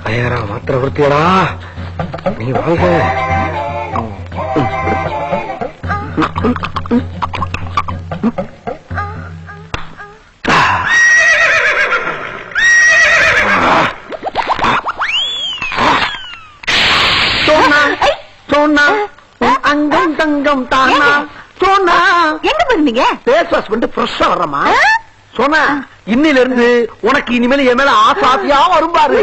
ஐயரா மாத்திர விருத்தியடா, நீ வாங்க. அங்கம் தங்கம் தானா சோனா. எங்க போயிருந்தீங்க? ஃபேஸ் வாஷ் பண்ணிட்டு ஃப்ரெஷ்ஷா வர்றமா. சோனா, இன்னில இருந்து உனக்கு இனிமேல் என் மேல ஆசாசியா வரும் பாரு.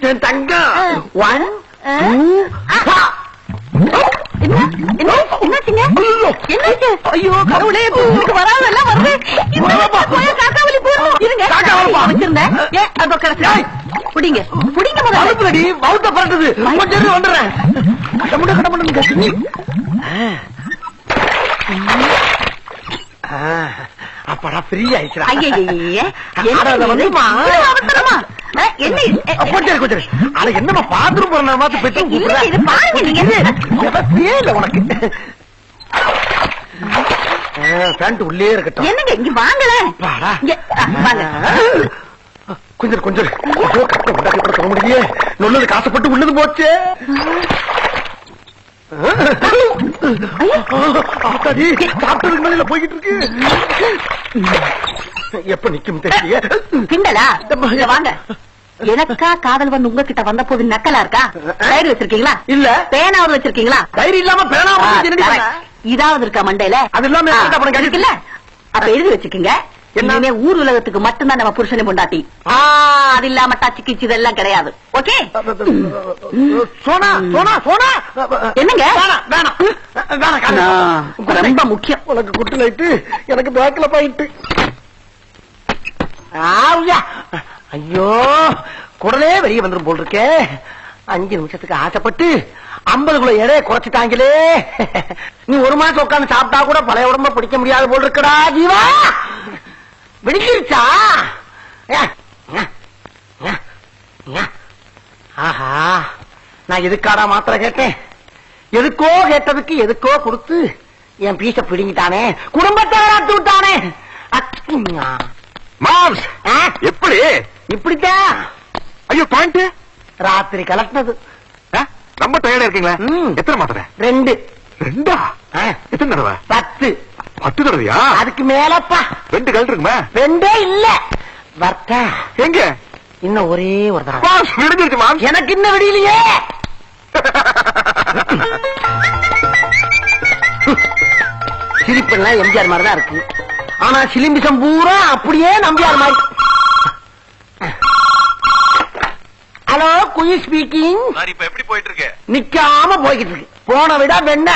என் தங்கம். 1 2 ஐயோ கடவுளே, வராதெல்லாம் வருது. காக்காவலி வச்சிருந்தேன். புடிங்க புடிங்க, அனுப்புடி மவுத்த பரட்டுது. கொஞ்சம் வந்துடுறேன். அப்படா ஃப்ரீ ஆயிடுச்சு. என்னமா பாத்ரூம் போற மாத்து பெற்று உனக்கு பேண்ட் உள்ளே இருக்கட்டும். என்னங்க இங்க வாங்கல. கொஞ்சம் கொஞ்சம் கஷ்டம் உண்டாக்கி கூட சொல்ல முடியே. நல்லது காசப்பட்டு உள்ளது போச்சு. சாப்பிட்டதுக்கு மேல போய்கிட்டு இருக்கு. எப்ப நிக்கும் தெரியல. கிண்டலா? வாங்க. எனக்கா காதல் வந்து உங்ககிட்ட வந்த போது நக்கலா இருக்கா? டைரி வச்சிருக்கீங்களா? இல்ல. பேனாவது வச்சிருக்கீங்களா? டைரி இல்லாம பேனா இதாவது இருக்கா மண்டையில? அது இல்லாம இல்ல. அப்ப எழுதி வச்சுக்கீங்க. எல்லாமே ஊர் உலகத்துக்கு மட்டும்தான் நம்ம புருஷனை பொண்டாட்டி. அது இல்லாம டச்சு கிச்சு இதெல்லாம் கிடையாது. ஓகே? சோனா சோனா சோனா. என்னங்க ரொம்ப முக்கியம். உனக்கு குட்டு லைட்டு, எனக்கு பேக்ல போயிட்டு. ஐயோ, குடலே வெளியே வந்துடும் போல் இருக்கே. 5 நிமிஷத்துக்கு ஆசைப்பட்டு 50 கிலோ எடையை குறைச்சிட்டாங்களே. நீ 1 மாசம் உட்காந்து சாப்பிட்டா கூட பழைய உடம்ப பிடிக்க முடியாது போல் இருக்கடா ஜீவா. வெடிச்சிருச்சா? ஆஹா, நான் எதுக்காடா மாத்திரை கேட்டேன்? எதுக்கோ கேட்டதுக்கு எதுக்கோ கொடுத்து என் பீச பிடிங்கிட்டானே, குடும்பத்தை வராத்து விட்டானே. எப்படி இப்படித்தான். ஐயோ பாயிண்ட் ராத்திரி கலட்டினது. ரொம்ப டயர்டா இருக்கீங்களா? எத்தனை மாத்திரை? 2. 2? எத்தனை தடவை? 10. 10 தடவையா? அதுக்கு மேலப்பா. 2 கழட்டு இருக்குமா? 2 இல்ல. வர்த்தா எங்க? இன்னும் ஒரே ஒரு தடவை. விடுஞ்சிருச்சு மாம். எனக்கு இன்னும் விடியலையே. சிரிப்பெல்லாம் எம்ஜிஆர் மாதிரி தான் இருக்கு. ஆனா சிலிம்பிசம் பூரா அப்படியே நம்பியார் மாதிரி. ஹலோ, குயி ஸ்பீக்கிங். இப்ப எப்படி போயிட்டு இருக்கு? நிக்காம போய்கிட்டு இருக்கு. போன விட வெண்ண